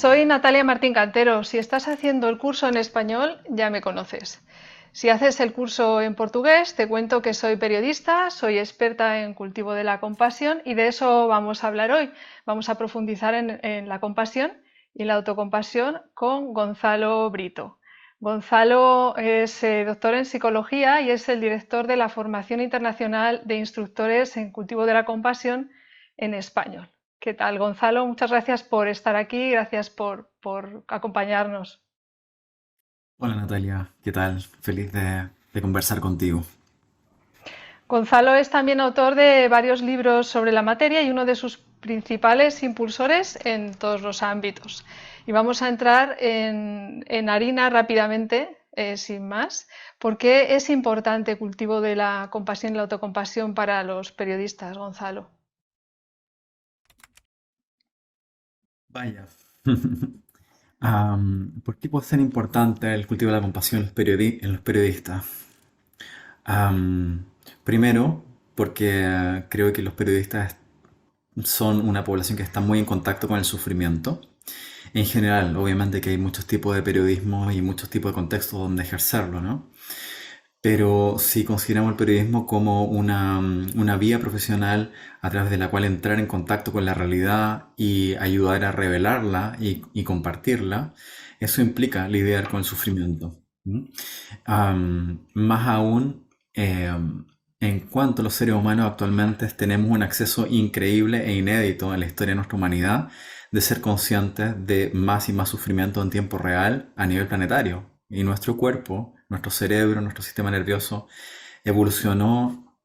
Soy Natalia Martín Cantero. Si estás haciendo el curso en español, ya me conoces. Si haces el curso en portugués, te cuento que soy periodista, soy experta en cultivo de la compasión y de eso vamos a hablar hoy. Vamos a profundizar en la compasión y la autocompasión con Gonzalo Brito. Gonzalo es doctor en psicología y es el director de la Formación Internacional de Instructores en Cultivo de la Compasión en español. ¿Qué tal, Gonzalo? Muchas gracias por estar aquí, gracias por acompañarnos. Hola Natalia, ¿qué tal? Feliz de conversar contigo. Gonzalo es también autor de varios libros sobre la materia y uno de sus principales impulsores en todos los ámbitos. Y vamos a entrar en harina rápidamente, sin más. ¿Por qué es importante el cultivo de la compasión y la autocompasión para los periodistas, Gonzalo? Vaya. ¿Por qué puede ser importante el cultivo de la compasión en en los periodistas? Am, Primero, porque creo que los periodistas son una población que está muy en contacto con el sufrimiento. En general, obviamente que hay muchos tipos de periodismo y muchos tipos de contextos donde ejercerlo, ¿no? Pero si consideramos el periodismo como una vía profesional a través de la cual entrar en contacto con la realidad y ayudar a revelarla y compartirla, eso implica lidiar con el sufrimiento. ¿Mm? Más aún, en cuanto a los seres humanos actualmente tenemos un acceso increíble e inédito en la historia de nuestra humanidad de ser conscientes de más y más sufrimiento en tiempo real a nivel planetario. Y nuestro cuerpo, nuestro cerebro, nuestro sistema nervioso evolucionó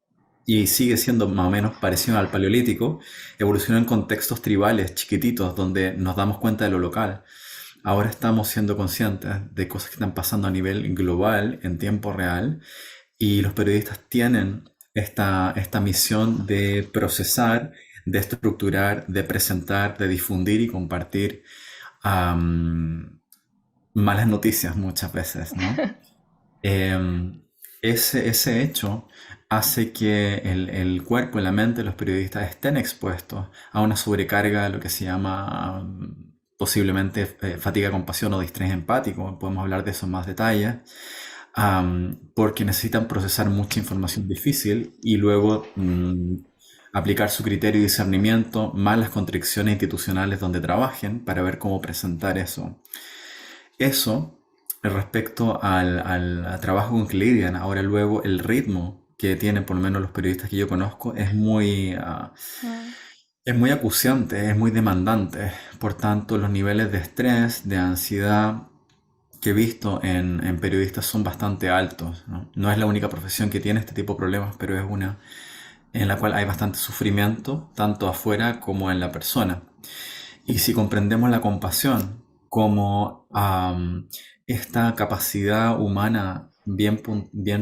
y sigue siendo más o menos parecido al paleolítico, evolucionó en contextos tribales chiquititos donde nos damos cuenta de lo local. Ahora estamos siendo conscientes de cosas que están pasando a nivel global, en tiempo real, y los periodistas tienen esta misión de procesar, de estructurar, de presentar, de difundir y compartir am, malas noticias muchas veces, ¿no? Em, ese hecho hace que el cuerpo y la mente de los periodistas estén expuestos a una sobrecarga de lo que se llama posiblemente fatiga compasión o distrés empático. Podemos hablar de eso en más detalle. Porque necesitan procesar mucha información difícil y luego aplicar su criterio y discernimiento más las constricciones institucionales donde trabajen para ver cómo presentar eso. Eso respecto al trabajo con que lidian. Ahora luego el ritmo que tienen por lo menos los periodistas que yo conozco Mm. es muy acuciante, es muy demandante. Por tanto, los niveles de estrés, de ansiedad que he visto en periodistas son bastante altos, ¿no? No es la única profesión que tiene este tipo de problemas, pero es una en la cual hay bastante sufrimiento, tanto afuera como en la persona. Y si comprendemos la compasión como esta capacidad humana bien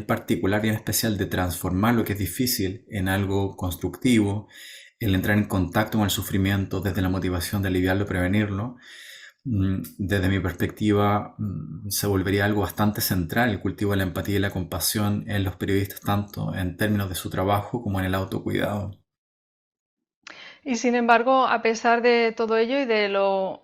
particular, bien especial de transformar lo que es difícil en algo constructivo, el entrar en contacto con el sufrimiento desde la motivación de aliviarlo y prevenirlo, desde mi perspectiva, se volvería algo bastante central el cultivo de la empatía y la compasión en los periodistas, tanto en términos de su trabajo como en el autocuidado. Y sin embargo, a pesar de todo ello y de lo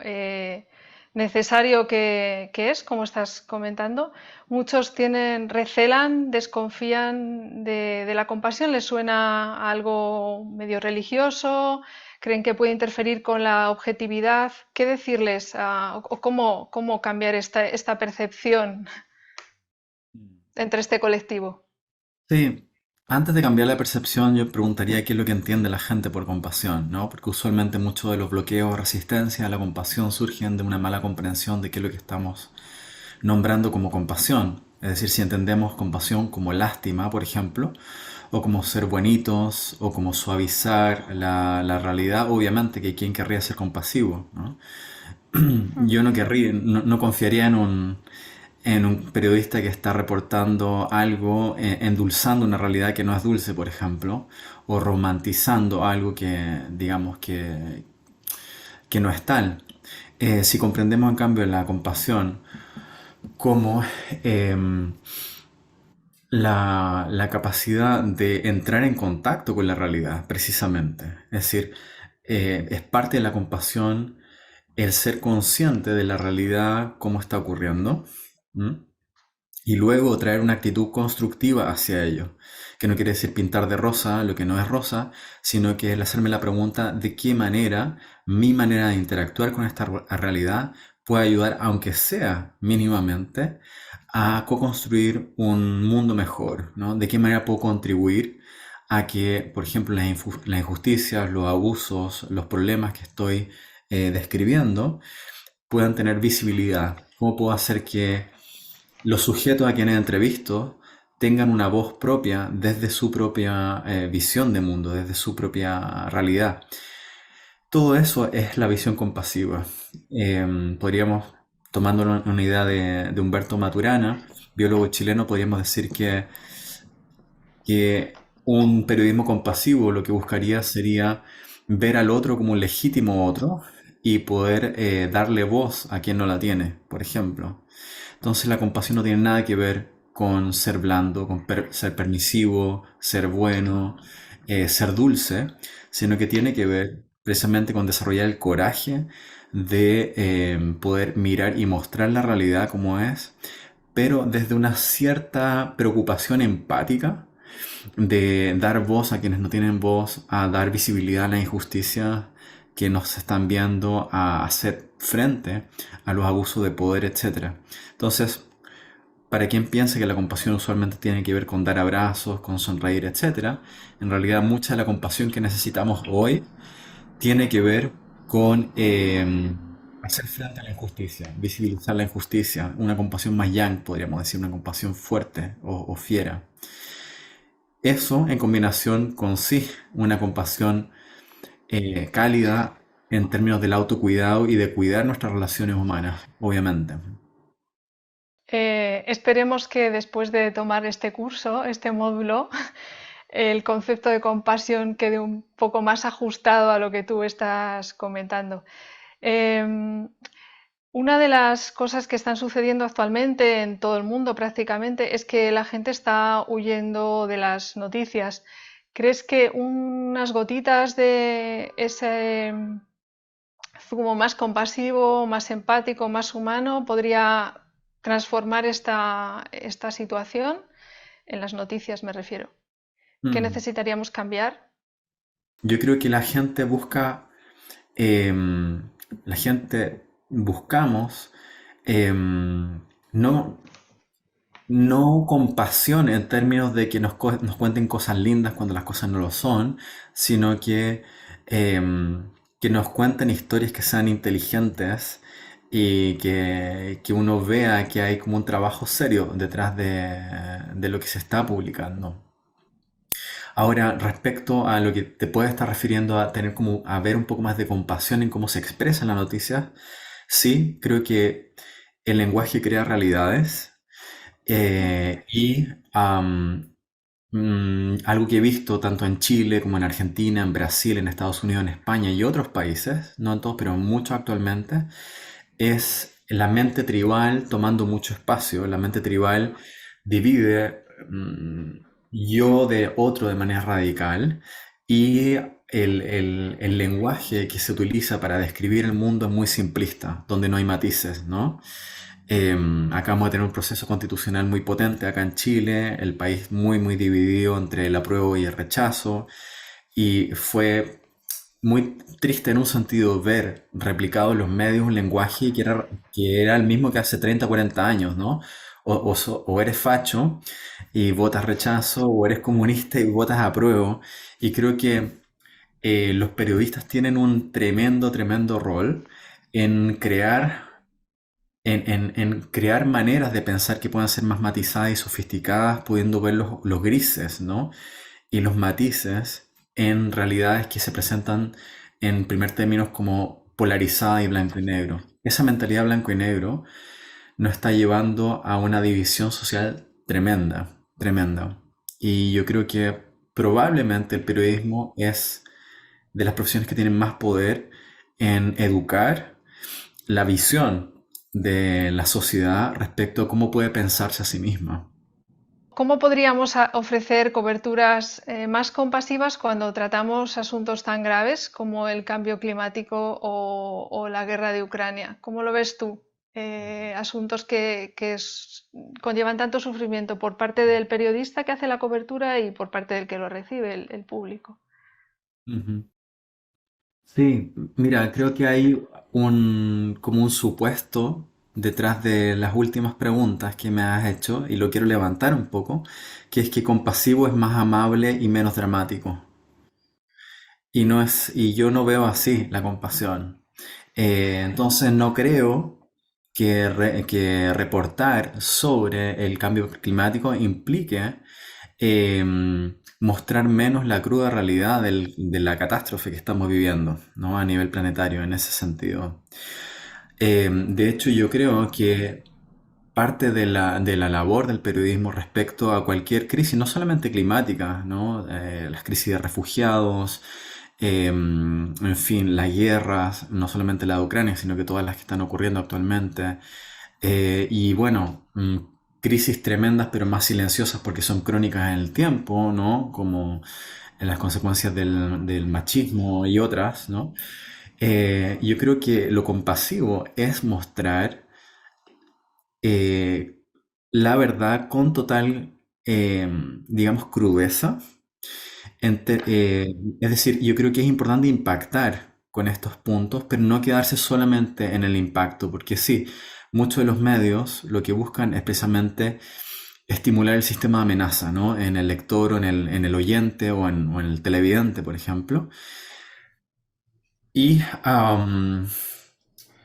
necesario que es, como estás comentando, muchos recelan, desconfían de la compasión, les suena a algo medio religioso, creen que puede interferir con la objetividad. ¿Qué decirles o cómo cambiar esta percepción entre este colectivo? Sí, antes de cambiar la percepción, yo preguntaría qué es lo que entiende la gente por compasión, ¿no? Porque usualmente muchos de los bloqueos o resistencias a la compasión surgen de una mala comprensión de qué es lo que estamos nombrando como compasión. Es decir, si entendemos compasión como lástima, por ejemplo, o como ser buenitos, o como suavizar la realidad, obviamente que quien querría ser compasivo, ¿no? Yo no querría, no confiaría en un periodista que está reportando algo, endulzando una realidad que no es dulce, por ejemplo, o romantizando algo que, digamos, que no es tal. Si comprendemos en cambio la compasión como em, la capacidad de entrar en contacto con la realidad, precisamente. Es decir, es parte de la compasión el ser consciente de la realidad, cómo está ocurriendo, ¿m? Y luego traer una actitud constructiva hacia ello, que no quiere decir pintar de rosa lo que no es rosa, sino que el hacerme la pregunta de qué manera mi manera de interactuar con esta realidad puede ayudar, aunque sea mínimamente, a co-construir un mundo mejor, ¿no? De qué manera puedo contribuir a que, por ejemplo, las injusticias, los abusos, los problemas que estoy describiendo puedan tener visibilidad. ¿Cómo puedo hacer que los sujetos a quienes entrevisto tengan una voz propia desde su propia visión de mundo, desde su propia realidad? Todo eso es la visión compasiva. Podríamos, tomando una idea de Humberto Maturana, biólogo chileno, podríamos decir que un periodismo compasivo lo que buscaría sería ver al otro como un legítimo otro y poder darle voz a quien no la tiene, por ejemplo. Entonces la compasión no tiene nada que ver con ser blando, con ser permisivo, ser bueno, ser dulce, sino que tiene que ver precisamente con desarrollar el coraje de poder mirar y mostrar la realidad como es, pero desde una cierta preocupación empática de dar voz a quienes no tienen voz, a dar visibilidad a la injusticia que nos están viendo, a hacer frente a los abusos de poder, etcétera. Entonces, para quien piensa que la compasión usualmente tiene que ver con dar abrazos, con sonreír, etcétera, en realidad mucha de la compasión que necesitamos hoy tiene que ver con hacer frente a la injusticia, visibilizar la injusticia, una compasión más yang, podríamos decir, una compasión fuerte o fiera. Eso en combinación con sí, una compasión cálida en términos del autocuidado y de cuidar nuestras relaciones humanas, obviamente. Esperemos que después de tomar este curso, este módulo, el concepto de compasión quede un poco más ajustado a lo que tú estás comentando. Em, una de las cosas que están sucediendo actualmente en todo el mundo prácticamente es que la gente está huyendo de las noticias. ¿Crees que unas gotitas de ese zumo más compasivo, más empático, más humano podría transformar esta situación? En las noticias me refiero. ¿Qué Mm. necesitaríamos cambiar? Yo creo que la gente buscamos em, no, no compasión en términos de que nos cuenten cosas lindas cuando las cosas no lo son, sino que nos cuenten historias que sean inteligentes y que uno vea que hay como un trabajo serio detrás de lo que se está publicando. Ahora, respecto a lo que te puede estar refiriendo a tener como a ver un poco más de compasión en cómo se expresan las noticias, sí, creo que el lenguaje crea realidades y algo que he visto tanto en Chile como en Argentina, en Brasil, en Estados Unidos, en España y otros países, no en todos, pero en muchos actualmente, es la mente tribal tomando mucho espacio. La mente tribal divide yo de otro de manera radical y el lenguaje que se utiliza para describir el mundo es muy simplista, donde no hay matices, ¿no? Acabamos de tener un proceso constitucional muy potente acá en Chile, el país muy, muy dividido entre el apruebo y el rechazo, y fue muy triste en un sentido ver replicado en los medios un lenguaje que era el mismo que hace 30 40 años, ¿no? O eres facho y votas rechazo, o eres comunista y votas apruebo. Y creo que los periodistas tienen un tremendo, tremendo rol en en crear maneras de pensar que puedan ser más matizadas y sofisticadas, pudiendo ver los grises, ¿no? Y los matices en realidades que se presentan en primer términos como polarizada y blanco y negro. Esa mentalidad blanco y negro nos está llevando a una división social tremenda, tremenda. Y yo creo que probablemente el periodismo es de las profesiones que tienen más poder en educar la visión de la sociedad respecto a cómo puede pensarse a sí misma. ¿Cómo podríamos ofrecer coberturas más compasivas cuando tratamos asuntos tan graves como el cambio climático o la guerra de Ucrania? ¿Cómo lo ves tú? Asuntos que conllevan tanto sufrimiento por parte del periodista que hace la cobertura y por parte del que lo recibe, el público. Ujú. Sí, mira, creo que hay como un supuesto detrás de las últimas preguntas que me has hecho y lo quiero levantar un poco, que es que compasivo es más amable y menos dramático. Y no es, y yo no veo así la compasión. Entonces no creo que reportar sobre el cambio climático implique mostrar menos la cruda realidad de la catástrofe que estamos viviendo, ¿no? A nivel planetario, en ese sentido. De hecho, yo creo que parte de la labor del periodismo respecto a cualquier crisis, no solamente climática, ¿no? Las crisis de refugiados, en fin, las guerras, no solamente la de Ucrania, sino que todas las que están ocurriendo actualmente. Y bueno, crisis tremendas pero más silenciosas porque son crónicas en el tiempo, ¿no? Como en las consecuencias del machismo y otras, ¿no? Yo creo que lo compasivo es mostrar eh, la verdad con total, digamos, crudeza. Es decir, yo creo que es importante impactar con estos puntos, pero no quedarse solamente en el impacto, porque sí, muchos de los medios lo que buscan es precisamente estimular el sistema de amenaza, ¿no? En el lector o en el oyente o en el televidente, por ejemplo. Y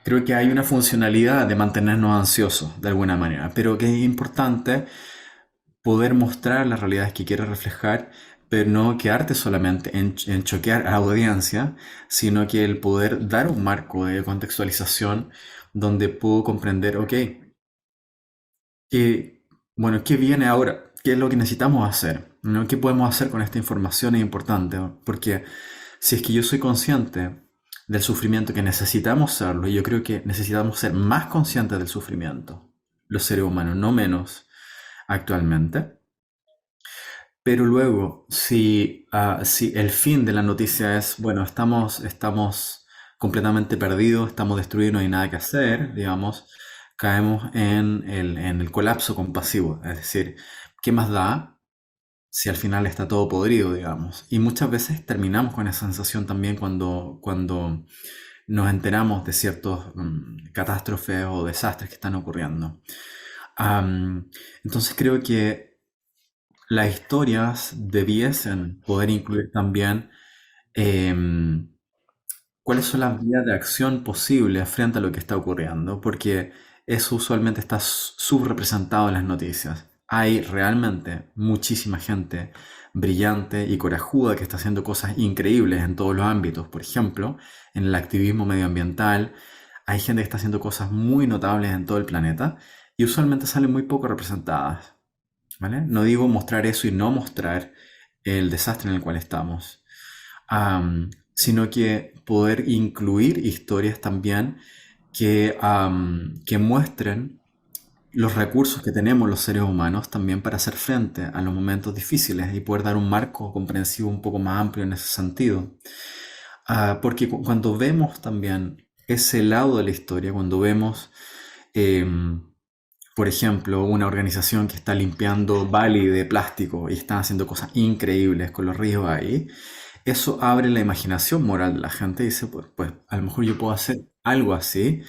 creo que hay una funcionalidad de mantenernos ansiosos de alguna manera, pero que es importante poder mostrar las realidades que quieres reflejar, pero no quedarte solamente en choquear a la audiencia, sino que el poder dar un marco de contextualización donde puedo comprender, ok, ¿qué, bueno, qué viene ahora? ¿Qué es lo que necesitamos hacer? ¿No? ¿Qué podemos hacer con esta información? Es importante, ¿no? Porque si es que yo soy consciente del sufrimiento que necesitamos serlo, y yo creo que necesitamos ser más conscientes del sufrimiento, los seres humanos, no menos actualmente. Pero luego, si el fin de la noticia es, bueno, estamos completamente perdidos, estamos destruidos, no hay nada que hacer, digamos, caemos en el colapso compasivo. Es decir, ¿qué más da si al final está todo podrido, digamos? Y muchas veces terminamos con esa sensación también cuando nos enteramos de ciertos catástrofes o desastres que están ocurriendo. Am, entonces creo que las historias debiesen poder incluir también em, cuáles son las vías de acción posibles frente a lo que está ocurriendo, porque eso usualmente está subrepresentado en las noticias. Hay realmente muchísima gente brillante y corajuda que está haciendo cosas increíbles en todos los ámbitos. Por ejemplo, en el activismo medioambiental, hay gente que está haciendo cosas muy notables en todo el planeta y usualmente salen muy poco representadas. ¿Vale? No digo mostrar eso y no mostrar el desastre en el cual estamos, sino que poder incluir historias también que muestren los recursos que tenemos los seres humanos también para hacer frente a los momentos difíciles y poder dar un marco comprensivo un poco más amplio en ese sentido. Porque cuando vemos también ese lado de la historia, cuando vemos em, por ejemplo, una organización que está limpiando Bali de plástico y están haciendo cosas increíbles con los ríos ahí, eso abre la imaginación moral de la gente y dice, pues a lo mejor yo puedo hacer algo así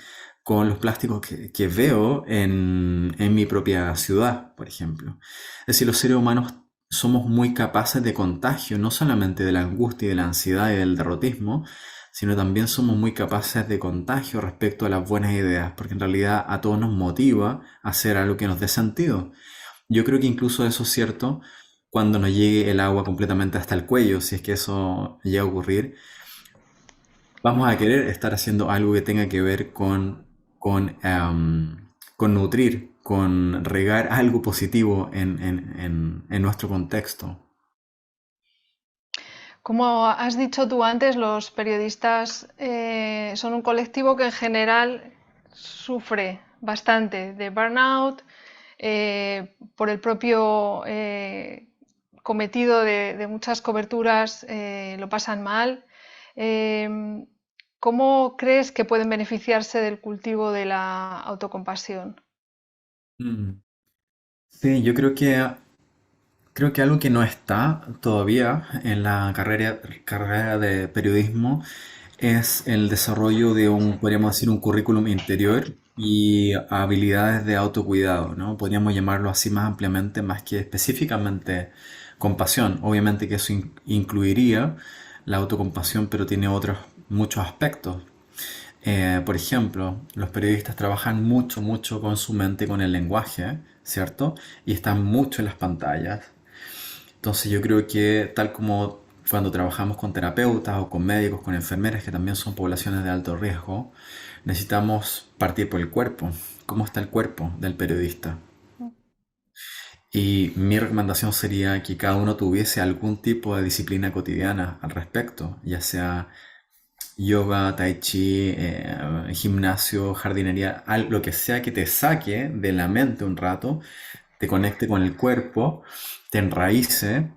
con los plásticos que veo en mi propia ciudad, por ejemplo. Es decir, los seres humanos somos muy capaces de contagio, no solamente de la angustia y de la ansiedad y del derrotismo, sino también somos muy capaces de contagio respecto a las buenas ideas, porque en realidad a todos nos motiva a hacer algo que nos dé sentido. Yo creo que incluso eso es cierto cuando nos llegue el agua completamente hasta el cuello, si es que eso llega a ocurrir, vamos a querer estar haciendo algo que tenga que ver con nutrir, con regar algo positivo en nuestro contexto. Como has dicho tú antes, los periodistas son un colectivo que en general sufre bastante de burnout por el propio cometido de muchas coberturas lo pasan mal. Eh, ¿Cómo crees que pueden beneficiarse del cultivo de la autocompasión? Mm. Sí, yo creo que algo que no está todavía en la carrera de periodismo es el desarrollo de podríamos decir, un currículum interior y habilidades de autocuidado, ¿no? Podríamos llamarlo así más ampliamente, más que específicamente compasión. Obviamente que eso incluiría la autocompasión, pero tiene otros muchos aspectos. Por ejemplo, los periodistas trabajan mucho, mucho con su mente, con el lenguaje, ¿cierto? Y están mucho en las pantallas. Entonces yo creo que tal como cuando trabajamos con terapeutas o con médicos, con enfermeras, que también son poblaciones de alto riesgo, necesitamos partir por el cuerpo. ¿Cómo está el cuerpo del periodista? Y mi recomendación sería que cada uno tuviese algún tipo de disciplina cotidiana al respecto, ya sea yoga, tai chi, gimnasio, jardinería, lo que sea que te saque de la mente un rato, te conecte con el cuerpo, te enraíce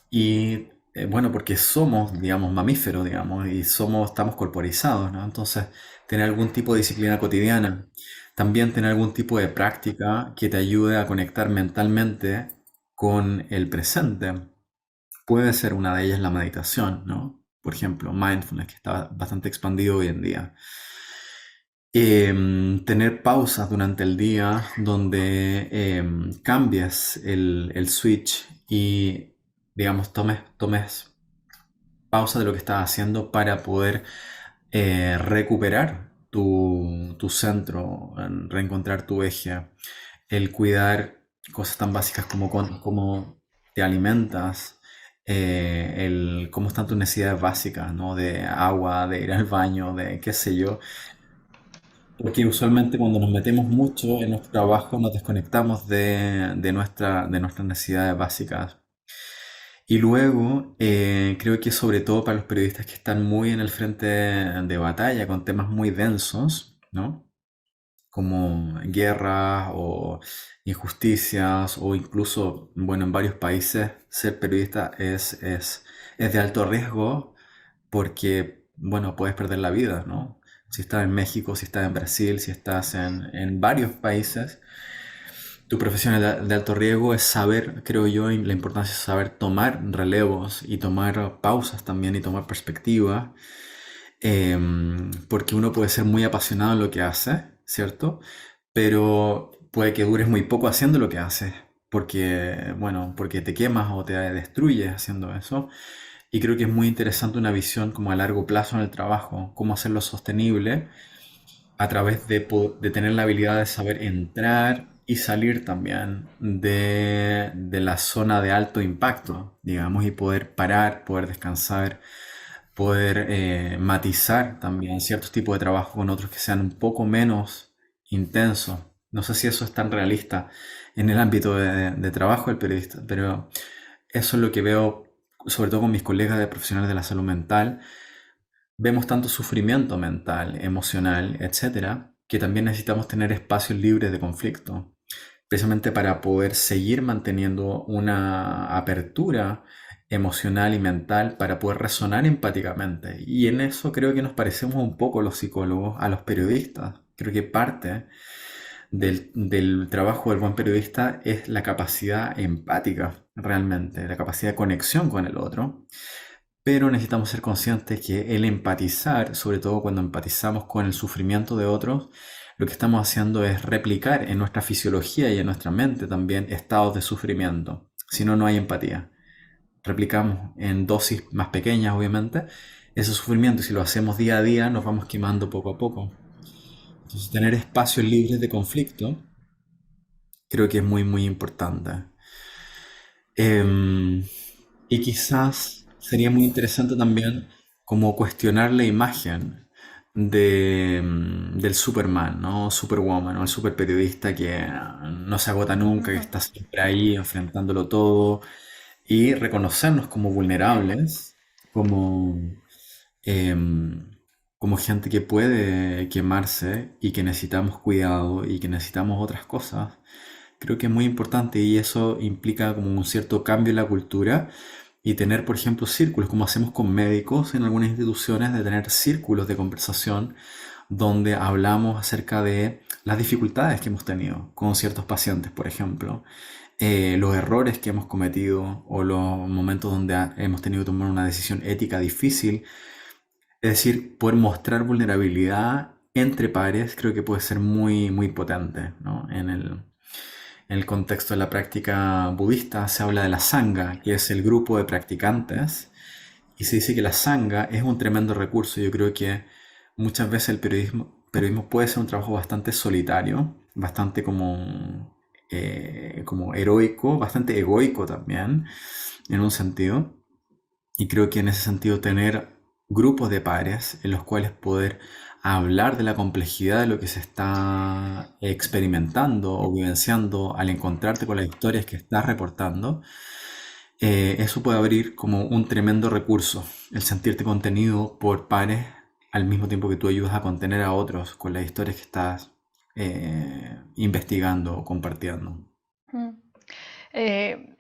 y bueno, porque somos, digamos, mamíferos, digamos, y estamos corporizados, ¿no? Entonces, tener algún tipo de disciplina cotidiana, también tener algún tipo de práctica que te ayude a conectar mentalmente con el presente. Puede ser una de ellas la meditación, ¿no? Por ejemplo, mindfulness, que está bastante expandido hoy en día. Tener pausas durante el día donde cambies el switch y, digamos, tomes pausa de lo que estás haciendo para poder recuperar tu centro, reencontrar tu eje, el cuidar cosas tan básicas como cómo te alimentas, cómo están tus necesidades básicas, ¿no? De agua, de ir al baño, de qué sé yo. Porque usualmente cuando nos metemos mucho en nuestro trabajo nos desconectamos de nuestras necesidades básicas. Y luego creo que sobre todo para los periodistas que están muy en el frente de batalla con temas muy densos, ¿no? Como guerras o injusticias o incluso, bueno, en varios países ser periodista es de alto riesgo porque, bueno, puedes perder la vida, ¿no? Si estás en México, si estás en Brasil, si estás en varios países, tu profesión de alto riesgo es saber, creo yo, y la importancia es saber tomar relevos y tomar pausas también y tomar perspectiva, porque uno puede ser muy apasionado en lo que hace, ¿cierto? Pero puede que dures muy poco haciendo lo que haces, porque, bueno, porque te quemas o te destruyes haciendo eso. Y creo que es muy interesante una visión como a largo plazo en el trabajo, cómo hacerlo sostenible a través de tener la habilidad de saber entrar y salir también de la zona de alto impacto, digamos, y poder parar, poder descansar, poder matizar también ciertos tipos de trabajo con otros que sean un poco menos intensos. No sé si eso es tan realista en el ámbito de trabajo del periodista, pero eso es lo que veo, sobre todo con mis colegas de profesionales de la salud mental. Vemos tanto sufrimiento mental, emocional, etcétera, que también necesitamos tener espacios libres de conflicto, precisamente para poder seguir manteniendo una apertura emocional y mental para poder resonar empáticamente. Y en eso creo que nos parecemos un poco los psicólogos a los periodistas. Creo que parte del trabajo del buen periodista es la capacidad empática, realmente, la capacidad de conexión con el otro. Pero necesitamos ser conscientes que el empatizar, sobre todo cuando empatizamos con el sufrimiento de otros, lo que estamos haciendo es replicar en nuestra fisiología y en nuestra mente también estados de sufrimiento. Si no, no hay empatía. Replicamos en dosis más pequeñas, obviamente, ese sufrimiento y si lo hacemos día a día nos vamos quemando poco a poco. Entonces, tener espacios libres de conflicto creo que es muy, muy importante. Em, y quizás sería muy interesante también como cuestionar la imagen del Superman, ¿no? Superwoman, o el superperiodista que no se agota nunca, que Ujú. está siempre ahí enfrentándolo todo, y reconocernos como vulnerables, como, em, como gente que puede quemarse y que necesitamos cuidado y que necesitamos otras cosas. Creo que es muy importante y eso implica como un cierto cambio en la cultura y tener, por ejemplo, círculos, como hacemos con médicos en algunas instituciones, de tener círculos de conversación donde hablamos acerca de las dificultades que hemos tenido con ciertos pacientes, por ejemplo, los errores que hemos cometido o los momentos donde hemos tenido que tomar una decisión ética difícil. Es decir, poder mostrar vulnerabilidad entre pares creo que puede ser muy, muy potente, ¿no? En el contexto de la práctica budista se habla de la sangha, que es el grupo de practicantes, y se dice que la sangha es un tremendo recurso. Yo creo que muchas veces el periodismo puede ser un trabajo bastante solitario, bastante como heroico, bastante egoico también, en un sentido. Y creo que en ese sentido tener grupos de pares en los cuales poder hablar de la complejidad de lo que se está experimentando o vivenciando al encontrarte con las historias que estás reportando, eso puede abrir como un tremendo recurso, el sentirte contenido por pares al mismo tiempo que tú ayudas a contener a otros con las historias que estás investigando o compartiendo. Mm. Eh,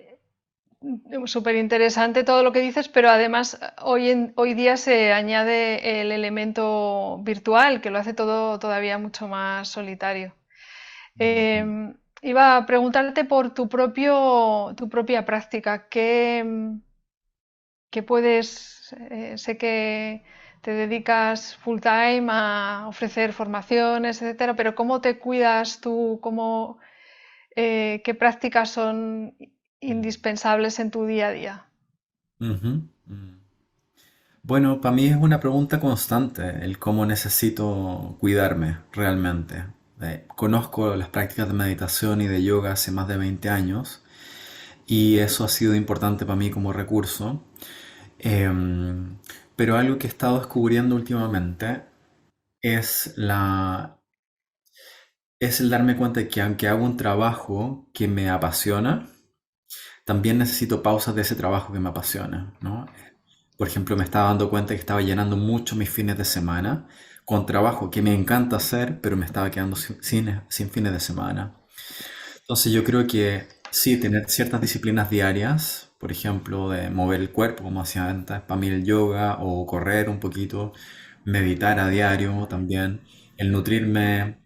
Súper interesante todo lo que dices, pero además hoy día se añade el elemento virtual que lo hace todo todavía mucho más solitario. Iba a preguntarte por tu propia práctica. ¿Qué puedes? Sé que te dedicas full time a ofrecer formaciones, etcétera, pero ¿cómo te cuidas tú? ¿Qué prácticas son indispensables en tu día a día? Ujú, mm. Bueno, para mí es una pregunta constante el cómo necesito cuidarme realmente. Conozco las prácticas de meditación y de yoga hace más de 20 años y eso ha sido importante para mí como recurso. Em, pero algo que he estado descubriendo últimamente es es el darme cuenta de que aunque hago un trabajo que me apasiona, también necesito pausas de ese trabajo que me apasiona, ¿no? Por ejemplo, me estaba dando cuenta que estaba llenando mucho mis fines de semana con trabajo que me encanta hacer, pero me estaba quedando sin fines de semana. Entonces yo creo que sí, tener ciertas disciplinas diarias, por ejemplo, de mover el cuerpo, como hacía antes, para mí el yoga o correr un poquito, meditar a diario también, el nutrirme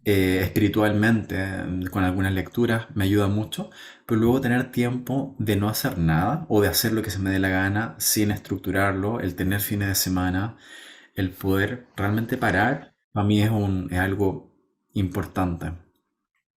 espiritualmente con algunas lecturas me ayuda mucho, pero luego tener tiempo de no hacer nada o de hacer lo que se me dé la gana sin estructurarlo, el tener fines de semana, el poder realmente parar, para mí es algo importante.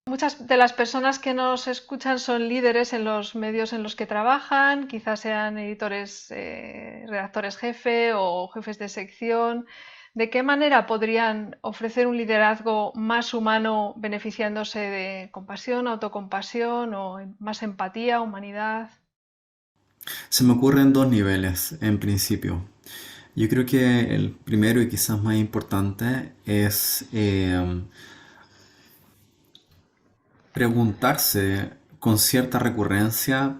Muchas de las personas que nos escuchan son líderes en los medios en los que trabajan, quizás sean editores, redactores jefe o jefes de sección. ¿De qué manera podrían ofrecer un liderazgo más humano beneficiándose de compasión, autocompasión o más empatía, humanidad? Se me ocurren dos niveles en principio. Yo creo que el primero y quizás más importante es preguntarse con cierta recurrencia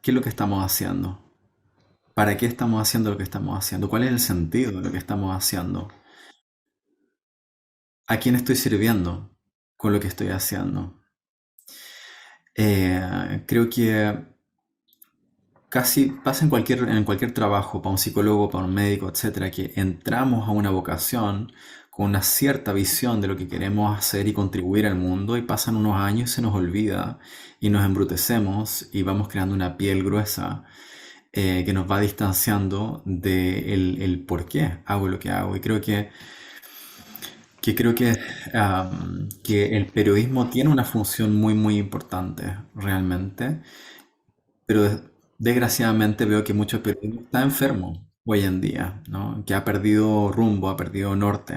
qué es lo que estamos haciendo, para qué estamos haciendo lo que estamos haciendo, cuál es el sentido de lo que estamos haciendo, a quién estoy sirviendo con lo que estoy haciendo. Creo que casi pasa en cualquier trabajo, para un psicólogo, para un médico, etcétera, que entramos a una vocación con una cierta visión de lo que queremos hacer y contribuir al mundo y pasan unos años y se nos olvida y nos embrutecemos y vamos creando una piel gruesa que nos va distanciando de el por qué hago lo que hago. Y que el periodismo tiene una función muy, muy importante realmente, pero desgraciadamente veo que mucho periodismo está enfermo hoy en día, ¿no? Que ha perdido rumbo, ha perdido norte.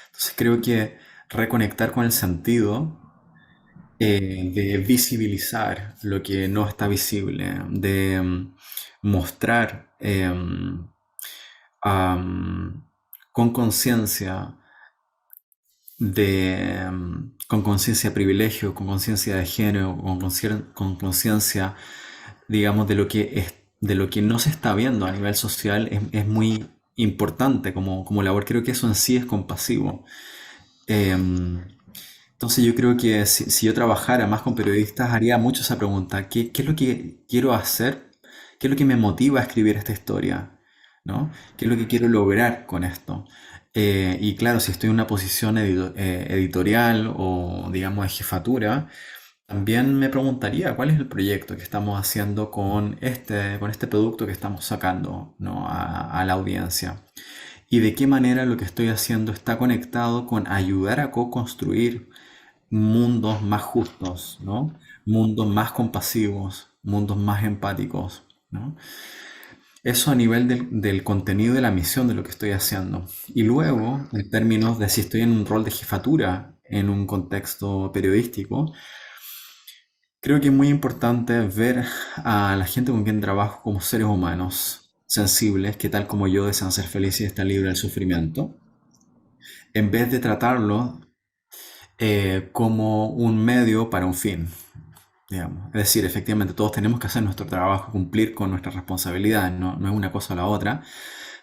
Entonces creo que reconectar con el sentido de visibilizar lo que no está visible, de mostrar am, con conciencia con conciencia de privilegio, con conciencia de género, con conciencia, digamos, de lo que no se está viendo a nivel social, es muy importante como labor. Creo que eso en sí es compasivo. Em, Entonces yo creo que si yo trabajara más con periodistas, haría mucho esa pregunta. ¿Qué es lo que quiero hacer? ¿Qué es lo que me motiva a escribir esta historia? ¿No? ¿Qué es lo que quiero lograr con esto? Y claro, si estoy en una posición editorial o digamos de jefatura, también me preguntaría cuál es el proyecto que estamos haciendo con este producto que estamos sacando, ¿no? A la audiencia. Y de qué manera lo que estoy haciendo está conectado con ayudar a co-construir mundos más justos, ¿no? Mundos más compasivos, mundos más empáticos, ¿no? Eso a nivel del contenido de la misión de lo que estoy haciendo. Y luego, en términos de si estoy en un rol de jefatura en un contexto periodístico, creo que es muy importante ver a la gente con quien trabajo como seres humanos sensibles, que tal como yo desean ser felices y estar libres del sufrimiento, en vez de tratarlo como un medio para un fin, digamos. Es decir, efectivamente todos tenemos que hacer nuestro trabajo, cumplir con nuestras responsabilidades, no es una cosa o la otra,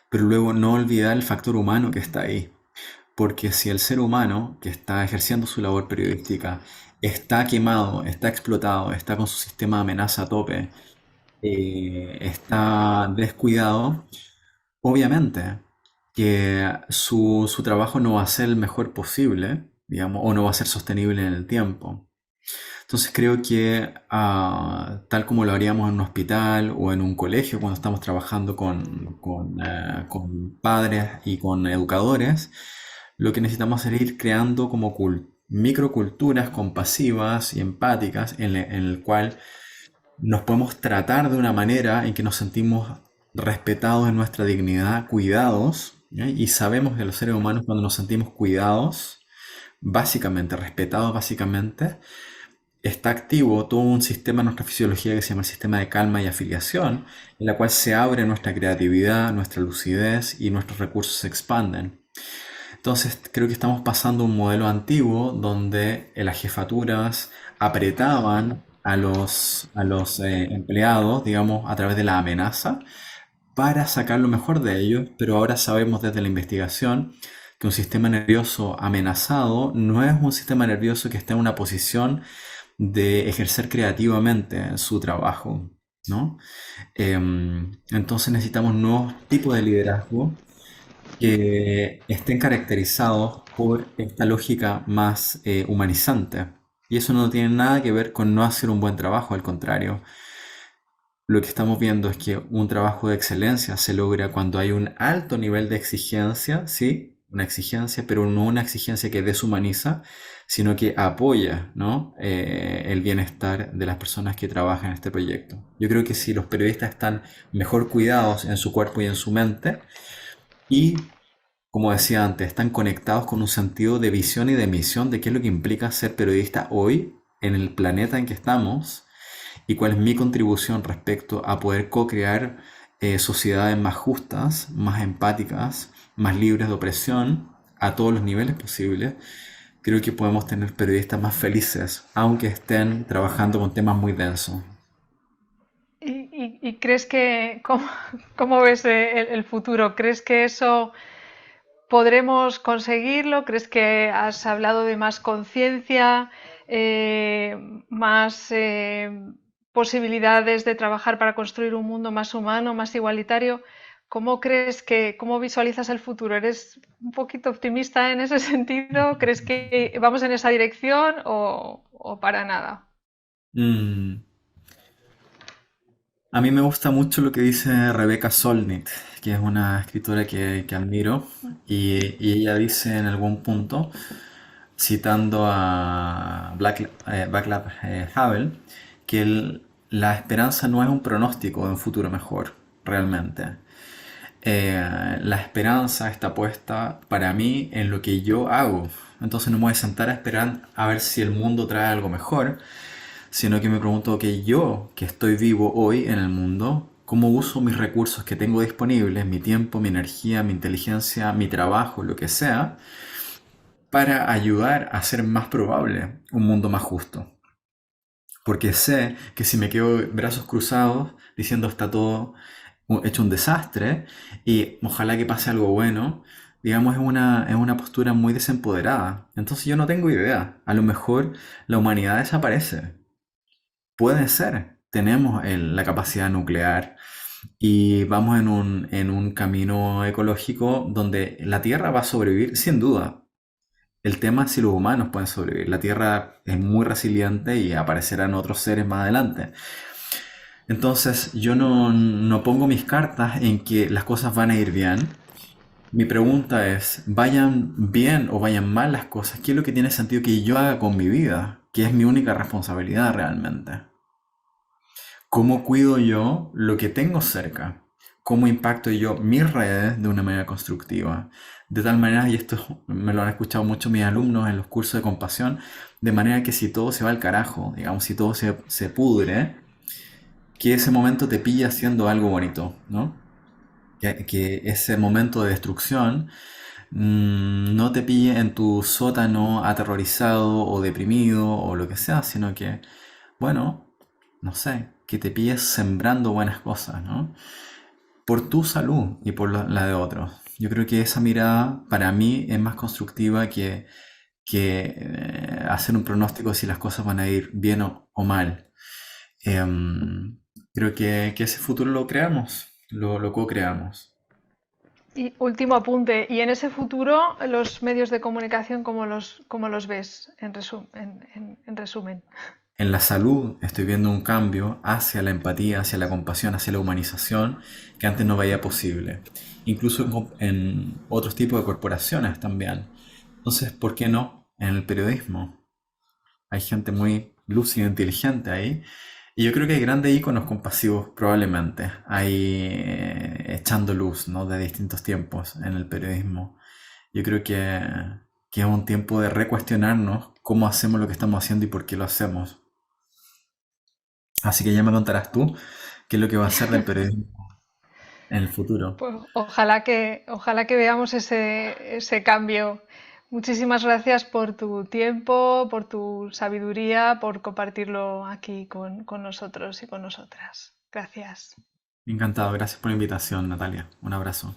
pero luego no olvidar el factor humano que está ahí. Porque si el ser humano que está ejerciendo su labor periodística está quemado, está explotado, está con su sistema de amenaza a tope, está descuidado, obviamente que su trabajo no va a ser el mejor posible, digamos, o no va a ser sostenible en el tiempo. Entonces creo que tal como lo haríamos en un hospital o en un colegio cuando estamos trabajando con padres y con educadores, lo que necesitamos es ir creando como microculturas compasivas y empáticas en el cual nos podemos tratar de una manera en que nos sentimos respetados en nuestra dignidad, cuidados, ¿ya? Y sabemos que los seres humanos cuando nos sentimos cuidados, básicamente, respetados básicamente, está activo todo un sistema en nuestra fisiología que se llama el sistema de calma y afiliación, en la cual se abre nuestra creatividad, nuestra lucidez y nuestros recursos se expanden. Entonces creo que estamos pasando a un modelo antiguo donde las jefaturas apretaban a los empleados, digamos, a través de la amenaza para sacar lo mejor de ellos, pero ahora sabemos desde la investigación que un sistema nervioso amenazado no es un sistema nervioso que esté en una posición de ejercer creativamente su trabajo, ¿no? Entonces necesitamos nuevos tipos de liderazgo que estén caracterizados por esta lógica más humanizante. Y eso no tiene nada que ver con no hacer un buen trabajo, al contrario. Lo que estamos viendo es que un trabajo de excelencia se logra cuando hay un alto nivel de exigencia, ¿sí? Una exigencia, pero no una exigencia que deshumaniza, sino que apoya, ¿no? El bienestar de las personas que trabajan en este proyecto. Yo creo que si los periodistas están mejor cuidados en su cuerpo y en su mente, y como decía antes, están conectados con un sentido de visión y de misión de qué es lo que implica ser periodista hoy en el planeta en que estamos y cuál es mi contribución respecto a poder co-crear sociedades más justas, más empáticas, más libres de opresión a todos los niveles posibles. Creo que podemos tener periodistas más felices, aunque estén trabajando con temas muy densos. ¿Y crees que, cómo ves el futuro? ¿Crees que eso podremos conseguirlo? ¿Crees que has hablado de más conciencia, eh, más posibilidades de trabajar para construir un mundo más humano, más igualitario? ¿Cómo crees cómo visualizas el futuro? ¿Eres un poquito optimista en ese sentido? ¿Crees que vamos en esa dirección o para nada? Mm, A mí me gusta mucho lo que dice Rebecca Solnit, que es una escritora que admiro, y ella dice en algún punto, citando a Václav Havel, que la esperanza no es un pronóstico de un futuro mejor, realmente. La esperanza está puesta para mí en lo que yo hago. Entonces no me voy a sentar a esperar a ver si el mundo trae algo mejor, sino que me pregunto que yo, que estoy vivo hoy en el mundo, cómo uso mis recursos que tengo disponibles, mi tiempo, mi energía, mi inteligencia, mi trabajo, lo que sea, para ayudar a hacer más probable un mundo más justo. Porque sé que si me quedo brazos cruzados diciendo está todo hecho un desastre y ojalá que pase algo bueno, digamos, es una postura muy desempoderada. Entonces yo no tengo idea. A lo mejor la humanidad desaparece. Puede ser. Tenemos la capacidad nuclear y vamos en un camino ecológico donde la Tierra va a sobrevivir sin duda. El tema es si los humanos pueden sobrevivir. La Tierra es muy resiliente y aparecerán otros seres más adelante. Entonces yo no pongo mis cartas en que las cosas van a ir bien. Mi pregunta es, vayan bien o vayan mal las cosas, ¿qué es lo que tiene sentido que yo haga con mi vida? Que es mi única responsabilidad realmente. ¿Cómo cuido yo lo que tengo cerca? ¿Cómo impacto yo mis redes de una manera constructiva? De tal manera, y esto me lo han escuchado muchos mis alumnos en los cursos de compasión, de manera que si todo se va al carajo, digamos, si todo se pudre, que ese momento te pille haciendo algo bonito, ¿no? Que ese momento de destrucción no te pille en tu sótano aterrorizado o deprimido o lo que sea, sino que, bueno, no sé, que te pilles sembrando buenas cosas, ¿no? Por tu salud y por la de otros. Yo creo que esa mirada para mí es más constructiva que hacer un pronóstico de si las cosas van a ir bien o mal. Creo que ese futuro lo creamos, lo co-creamos. Y último apunte, y en ese futuro, los medios de comunicación, cómo los ves en resumen? En la salud estoy viendo un cambio hacia la empatía, hacia la compasión, hacia la humanización que antes no veía posible. Incluso en otros tipos de corporaciones también. Entonces, ¿por qué no en el periodismo? Hay gente muy lúcida, e inteligente ahí. Y yo creo que hay grandes íconos compasivos probablemente, ahí echando luz, ¿no? De distintos tiempos en el periodismo. Yo creo que es un tiempo de recuestionarnos cómo hacemos lo que estamos haciendo y por qué lo hacemos. Así que ya me contarás tú qué es lo que va a ser del periodismo en el futuro. Pues ojalá que veamos ese cambio. Muchísimas gracias por tu tiempo, por tu sabiduría, por compartirlo aquí con nosotros y con nosotras. Gracias. Encantado, gracias por la invitación, Natalia. Un abrazo.